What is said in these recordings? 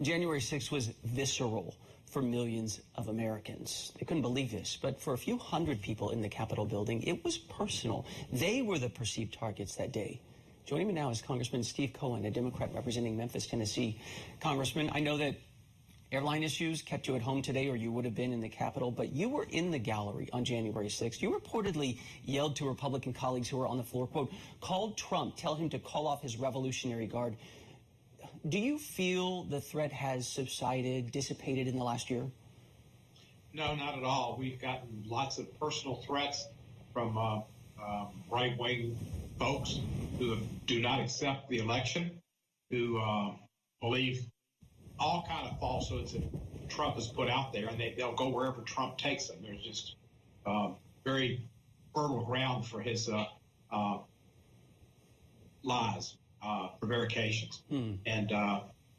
January 6th was visceral for millions of Americans. They couldn't believe this, but for a few hundred people in the Capitol building, it was personal. They were the perceived targets that day. Joining me now is Congressman Steve Cohen, a Democrat representing Memphis, Tennessee. Congressman, I know that airline issues kept you at home today, or you would have been in the Capitol, but you were in the gallery on January 6th. You reportedly yelled to Republican colleagues who were on the floor, quote, "Call Trump, tell him to call off his Revolutionary Guard." Do you feel the threat has subsided, dissipated in the last year? No, not at all. We've gotten lots of personal threats from right-wing folks who do not accept the election, who believe all kind of falsehoods that Trump has put out there, and they'll go wherever Trump takes them. There's just very fertile ground for his lies, prevarications. And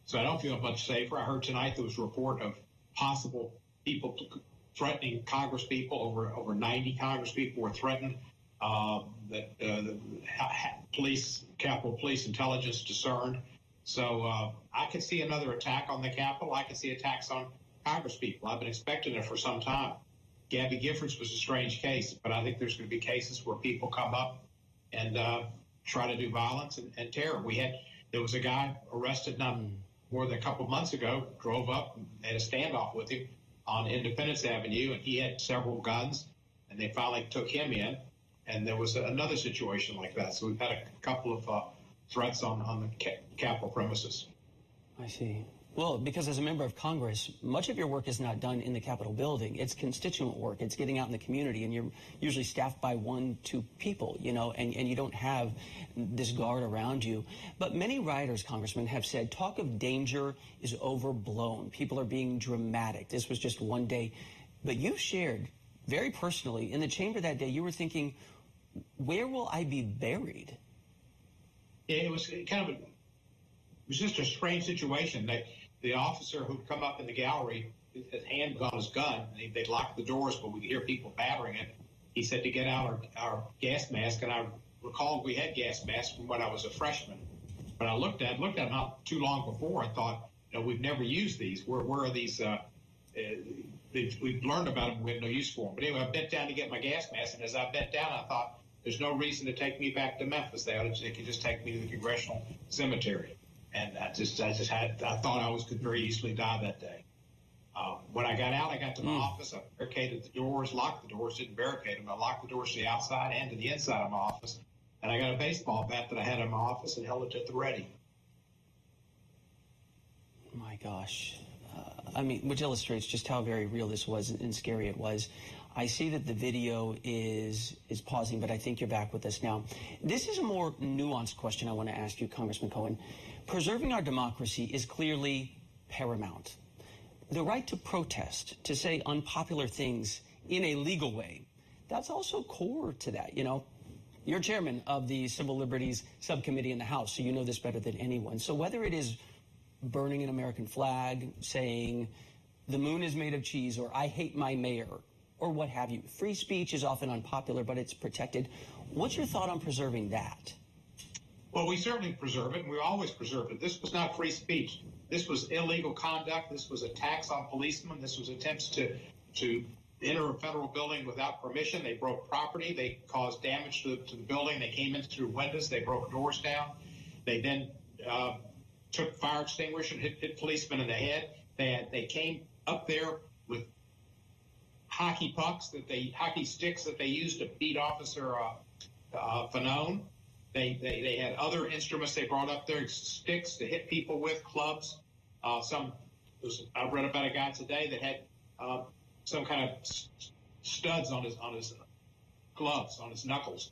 so I don't feel much safer. I heard tonight there was a report of possible people threatening Congress people. Over 90 Congress people were threatened. That the police, Capitol Police Intelligence discerned. So I could see another attack on the Capitol. I could see attacks on Congress people. I've been expecting it for some time. Gabby Giffords was a strange case, but I think there's going to be cases where people come up and try to do violence and terror. There was a guy arrested not more than a couple of months ago, drove up and had a standoff with him on Independence Avenue, and he had several guns, and they finally took him in. And there was another situation like that. So we've had a couple of threats on the Capitol premises. I see. Well, because as a member of Congress, much of your work is not done in the Capitol building. It's constituent work. It's getting out in the community, and you're usually staffed by 1-2 people, and you don't have this guard around you. But many rioters, Congressman, have said talk of danger is overblown. People are being dramatic. This was just one day. But you shared very personally in the chamber that day, you were thinking, where will I be buried? Yeah, it was just a strange situation. The officer who'd come up in the gallery, his hand on his gun, and they'd lock the doors, but we could hear people battering it. He said to get out our gas mask, and I recalled we had gas masks from when I was a freshman. But I looked at them not too long before and thought, we've never used these. Where are these? We've learned about them. We had no use for them. But anyway, I bent down to get my gas mask, and as I bent down, I thought, there's no reason to take me back to Memphis. They could just take me to the Congressional Cemetery. And I thought I could very easily die that day. When I got out, I got to my office. I barricaded the doors, locked the doors, didn't barricade them. I locked the doors to the outside and to the inside of my office. And I got a baseball bat that I had in my office and held it at the ready. My gosh. Which illustrates just how very real this was and scary it was. I see that the video is pausing, but I think you're back with us now. This is a more nuanced question I want to ask you, Congressman Cohen. Preserving our democracy is clearly paramount. The right to protest, to say unpopular things in a legal way, that's also core to that. You're chairman of the Civil Liberties Subcommittee in the House, so you know this better than anyone. So whether it is burning an American flag, saying the moon is made of cheese, or I hate my mayor, or what have you. Free speech is often unpopular, but it's protected. What's your thought on preserving that? Well, we certainly preserve it, and we always preserve it. This was not free speech. This was illegal conduct. This was attacks on policemen. This was attempts to enter a federal building without permission. They broke property. They caused damage to the building. They came in through windows. They broke doors down. They then took fire extinguisher and hit policemen in the head. They came up there with hockey sticks that they used to beat Officer Fanone. They had other instruments they brought up there, sticks to hit people with, clubs. I read about a guy today that had some kind of studs on his gloves, on his knuckles,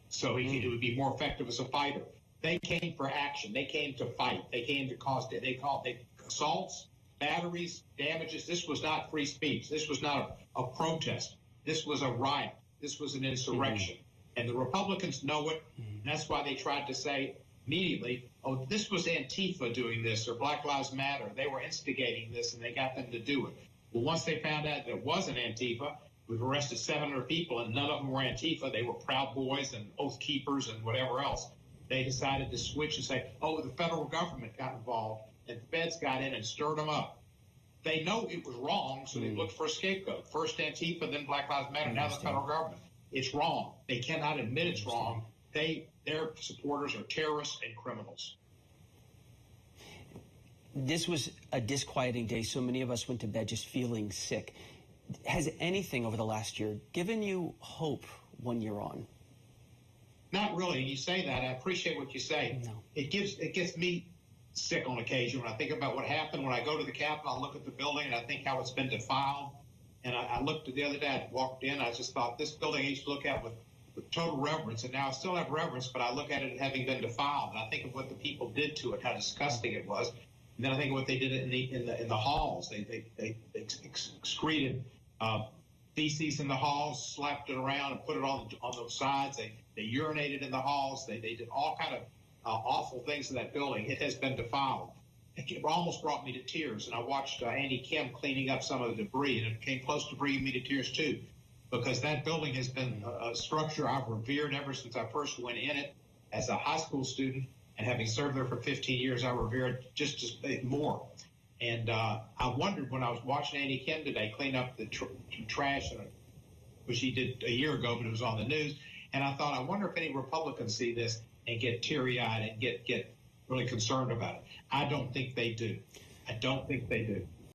so it would be more effective as a fighter. They came for action. They came to fight. They came to cause. They called assaults, batteries, damages. This was not free speech. This was not a protest. This was a riot. This was an insurrection. And the Republicans know it. And that's why they tried to say immediately, oh, this was Antifa doing this, or Black Lives Matter. They were instigating this, and they got them to do it. Well, once they found out that it wasn't Antifa, we've arrested 700 people, and none of them were Antifa. They were Proud Boys and Oath Keepers and whatever else. They decided to switch and say, oh, the federal government got involved. and the feds got in and stirred them up. They know it was wrong, so they looked for a scapegoat. First Antifa, then Black Lives Matter, now the federal government. It's wrong. They cannot admit it's wrong. Their supporters are terrorists and criminals. This was a disquieting day. So many of us went to bed just feeling sick. Has anything over the last year given you hope when you're on? Not really. You say that. I appreciate what you say. No. It gets me sick on occasion when I think about what happened. When I go to the Capitol, I look at the building and I think how it's been defiled. And I looked at the other day, I walked in, I just thought this building I used to look at with total reverence, and now I still have reverence, but I look at it having been defiled. And I think of what the people did to it, how disgusting it was. And then I think of what they did in the halls. They excreted feces in the halls, slapped it around, and put it on the sides. They urinated in the halls. They did all kind of awful things in that building. It has been defiled. It almost brought me to tears. And I watched Andy Kim cleaning up some of the debris, and it came close to bringing me to tears too, because that building has been a structure I've revered ever since I first went in it as a high school student. And having served there for 15 years, I revere it just more. And I wondered when I was watching Andy Kim today clean up the trash, which he did a year ago, but it was on the news. And I thought, I wonder if any Republicans see this and get teary-eyed and get really concerned about it. I don't think they do. I don't think they do.